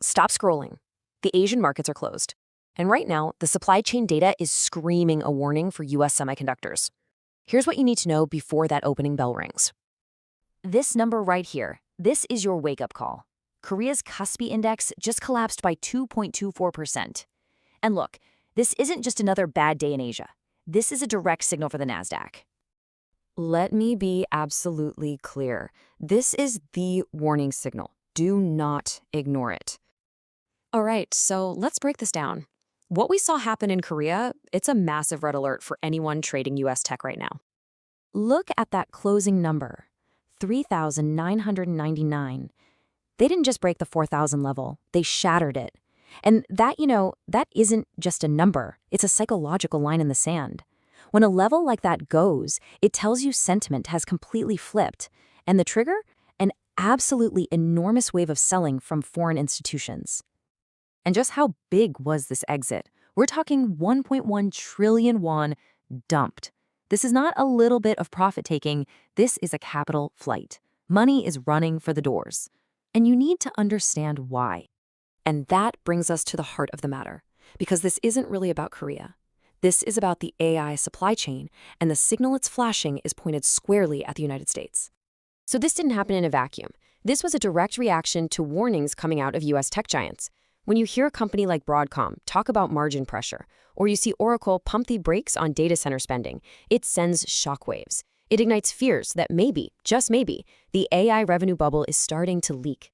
Stop scrolling. The Asian markets are closed. And right now, the supply chain data is screaming a warning for US semiconductors. Here's what you need to know before that opening bell rings. This number right here, this is your wake-up call. Korea's KOSPI index just collapsed by 2.24%. And look, this isn't just another bad day in Asia. This is a direct signal for the Nasdaq. Let me be absolutely clear. This is the warning signal. Do not ignore it. All right, so let's break this down. What we saw happen in Korea, it's a massive red alert for anyone trading US tech right now. Look at that closing number, 3,999. They didn't just break the 4,000 level, they shattered it. And that, that isn't just a number, it's a psychological line in the sand. When a level like that goes, it tells you sentiment has completely flipped. And the trigger? An absolutely enormous wave of selling from foreign institutions. And just how big was this exit? We're talking 1.1 trillion won dumped. This is not a little bit of profit taking, this is a capital flight. Money is running for the doors. And you need to understand why. And that brings us to the heart of the matter, because this isn't really about Korea. This is about the AI supply chain, and the signal it's flashing is pointed squarely at the United States. So this didn't happen in a vacuum. This was a direct reaction to warnings coming out of US tech giants. When you hear a company like Broadcom talk about margin pressure, or you see Oracle pump the brakes on data center spending, it sends shockwaves. It ignites fears that maybe, just maybe, the AI revenue bubble is starting to leak.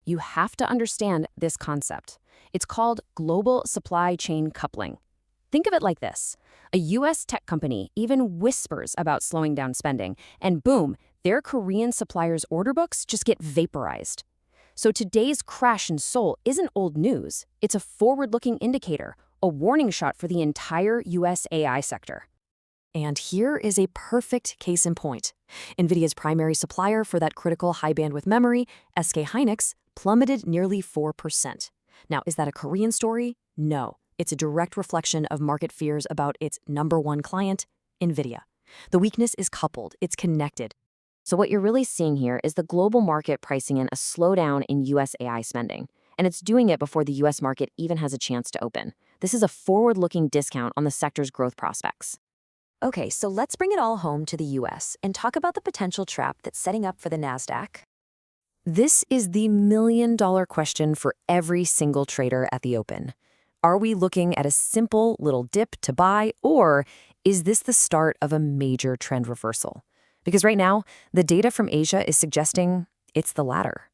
You have to understand this concept. It's called global supply chain coupling. Think of it like this. A US tech company even whispers about slowing down spending, and boom, their Korean suppliers' order books just get vaporized. So today's crash in Seoul isn't old news. It's a forward-looking indicator, a warning shot for the entire US AI sector. And here is a perfect case in point. NVIDIA's primary supplier for that critical high-bandwidth memory, SK Hynix, plummeted nearly 4%. Now, is that a Korean story? No. It's a direct reflection of market fears about its number one client, NVIDIA. The weakness is coupled, it's connected. So what you're really seeing here is the global market pricing in a slowdown in US AI spending. And it's doing it before the US market even has a chance to open. This is a forward-looking discount on the sector's growth prospects. Okay, so let's bring it all home to the US and talk about the potential trap that's setting up for the Nasdaq. This is the million-dollar question for every single trader at the open. Are we looking at a simple little dip to buy, or is this the start of a major trend reversal? Because right now, the data from Asia is suggesting it's the latter.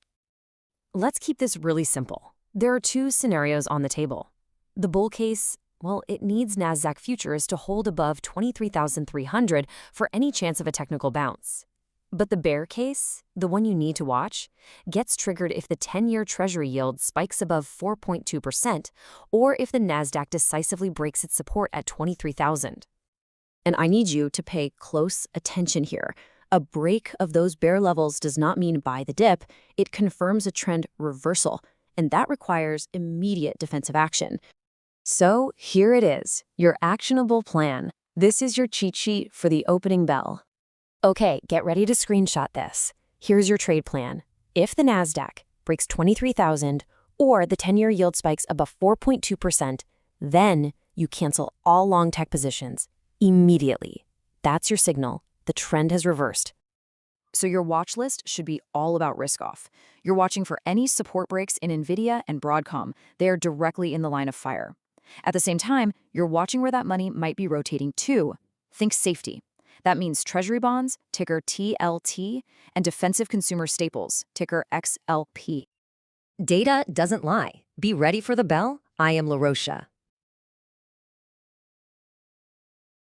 Let's keep this really simple. There are two scenarios on the table. The bull case, well, it needs Nasdaq futures to hold above 23,300 for any chance of a technical bounce. But the bear case, the one you need to watch, gets triggered if the 10-year Treasury yield spikes above 4.2% or if the Nasdaq decisively breaks its support at 23,000. And I need you to pay close attention here. A break of those bear levels does not mean buy the dip. It confirms a trend reversal, and that requires immediate defensive action. So here it is, your actionable plan. This is your cheat sheet for the opening bell. Okay, get ready to screenshot this. Here's your trade plan. If the Nasdaq breaks 23,000 or the 10-year yield spikes above 4.2%, then you cancel all long tech positions immediately. That's your signal. The trend has reversed. So your watch list should be all about risk off. You're watching for any support breaks in NVIDIA and Broadcom. They are directly in the line of fire. At the same time, you're watching where that money might be rotating to. Think safety. That means Treasury bonds, ticker TLT, and defensive consumer staples, ticker XLP. Data doesn't lie. Be ready for the bell. I am LaRosha.